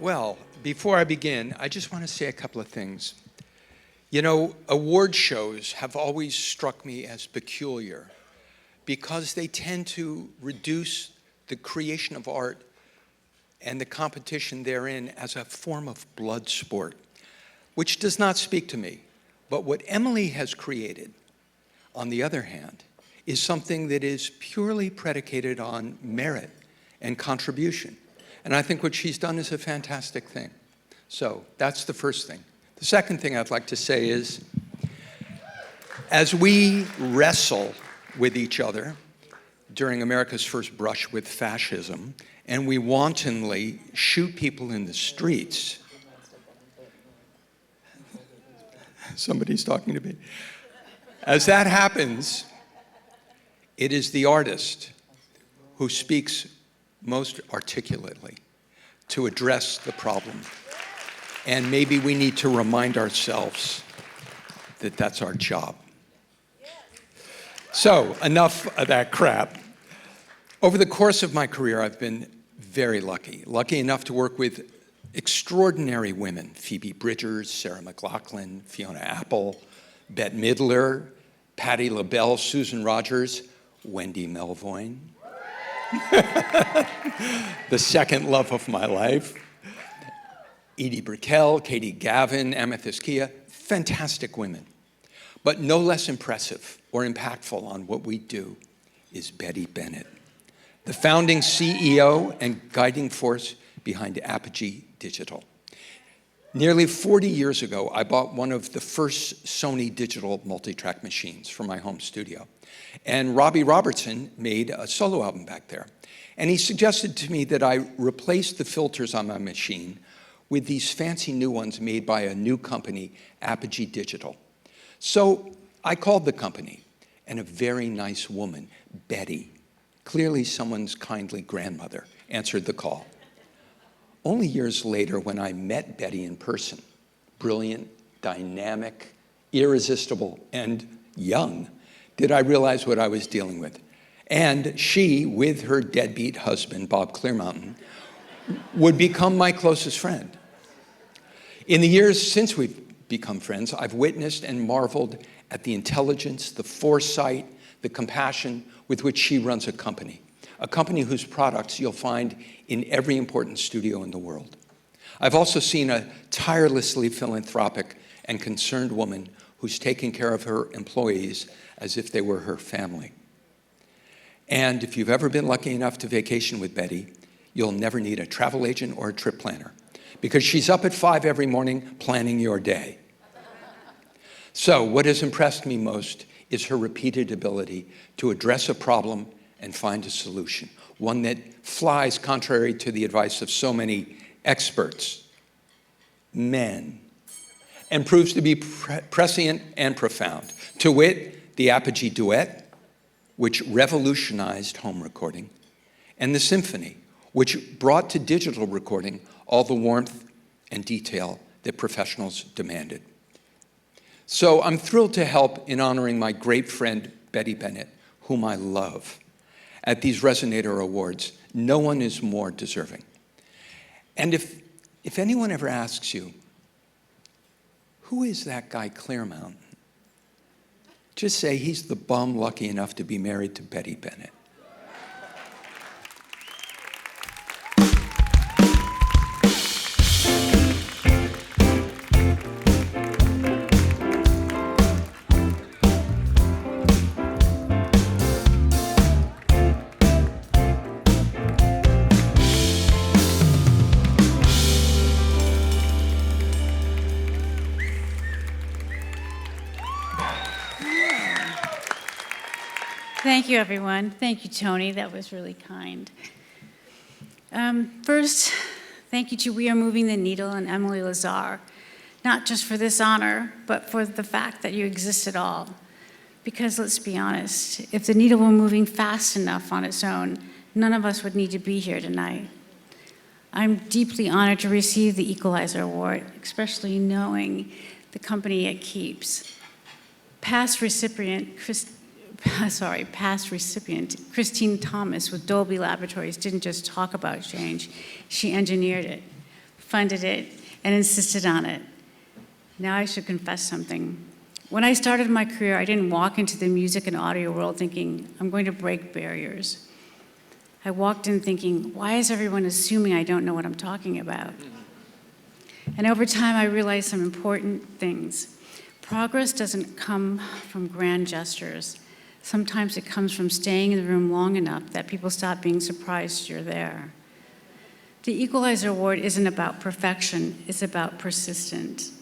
Well, before I begin, I just want to say a couple of things. You know, award shows have always struck me as peculiar because they tend to reduce the creation of art and the competition therein as a form of blood sport, which does not speak to me. But what Emily has created, on the other hand, is something that is purely predicated on merit and contribution. And I think what she's done is a fantastic thing. So that's the first thing. The second thing I'd like to say is, as we wrestle with each other during America's first brush with fascism, and we wantonly shoot people in the streets, somebody's talking to me. As that happens, it is the artist who speaks most articulately to address the problem. And maybe we need to remind ourselves that that's our job. So, enough of that crap. Over the course of my career, I've been very lucky enough to work with extraordinary women: Phoebe Bridgers, Sarah McLachlan, Fiona Apple, Bette Midler, Patti LaBelle, Susan Rogers, Wendy Melvoin, the second love of my life, Edie Brickell, Katie Gavin, Amethyst Kia, fantastic women. But no less impressive or impactful on what we do is Betty Bennett, the founding CEO and guiding force behind Apogee Digital. Nearly 40 years ago, I bought one of the first Sony digital multi-track machines for my home studio. And Robbie Robertson made a solo album back there. And he suggested to me that I replace the filters on my machine with these fancy new ones made by a new company, Apogee Digital. So I called the company, and a very nice woman, Betty, clearly someone's kindly grandmother, answered the call. Only years later, when I met Betty in person, brilliant, dynamic, irresistible, and young, did I realize what I was dealing with. And she, with her deadbeat husband, Bob Clearmountain, would become my closest friend. In the years since we've become friends, I've witnessed and marveled at the intelligence, the foresight, the compassion with which she runs a company whose products you'll find in every important studio in the world. I've also seen a tirelessly philanthropic and concerned woman who's taking care of her employees as if they were her family. And if you've ever been lucky enough to vacation with Betty, you'll never need a travel agent or a trip planner, because she's up at 5 every morning planning your day. So what has impressed me most is her repeated ability to address a problem and find a solution, one that flies contrary to the advice of so many experts, men, and proves to be prescient and profound. To wit, the Apogee Duet, which revolutionized home recording, and the Symphony, which brought to digital recording all the warmth and detail that professionals demanded. So I'm thrilled to help in honoring my great friend, Betty Bennett, whom I love. At these Resonator Awards, no one is more deserving. And if anyone ever asks you, who is that guy Clearmountain? Just say he's the bum lucky enough to be married to Betty Bennett. Thank you, everyone. Thank you, Tony. That was really kind. First, thank you to We Are Moving the Needle and Emily Lazar, not just for this honor, but for the fact that you exist at all. Because let's be honest, if the needle were moving fast enough on its own, none of us would need to be here tonight. I'm deeply honored to receive the Equalizer Award, especially knowing the company it keeps. Past recipient Christine Thomas with Dolby Laboratories didn't just talk about change, she engineered it. funded it, and insisted on it. Now I should confess something. When I started my career, I didn't walk into the music and audio world thinking, I'm going to break barriers. I walked in thinking, why is everyone assuming I don't know what I'm talking about? And over time, I realized some important things. Progress doesn't come from grand gestures. Sometimes it comes from staying in the room long enough that people stop being surprised you're there. The Equalizer Award isn't about perfection, it's about persistence.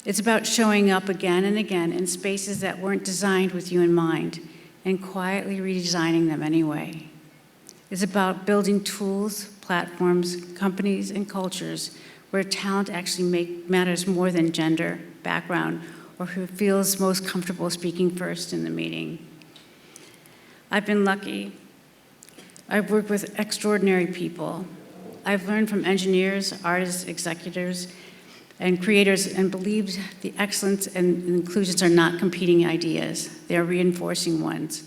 It's about showing up again and again in spaces that weren't designed with you in mind and quietly redesigning them anyway. It's about building tools, platforms, companies, and cultures where talent actually matters more than gender, background, or who feels most comfortable speaking first in the meeting. I've been lucky. I've worked with extraordinary people. I've learned from engineers, artists, executives, and creators, and believed the excellence and inclusions are not competing ideas, they are reinforcing ones.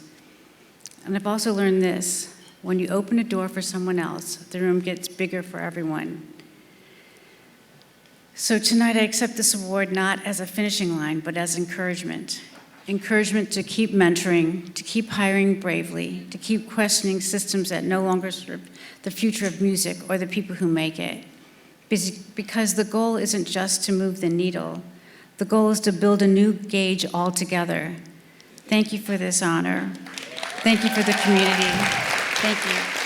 And I've also learned this: when you open a door for someone else, the room gets bigger for everyone. So tonight I accept this award not as a finishing line, but as encouragement. Encouragement to keep mentoring, to keep hiring bravely, to keep questioning systems that no longer serve the future of music or the people who make it. Because the goal isn't just to move the needle, the goal is to build a new gauge altogether. Thank you for this honor. Thank you for the community. Thank you.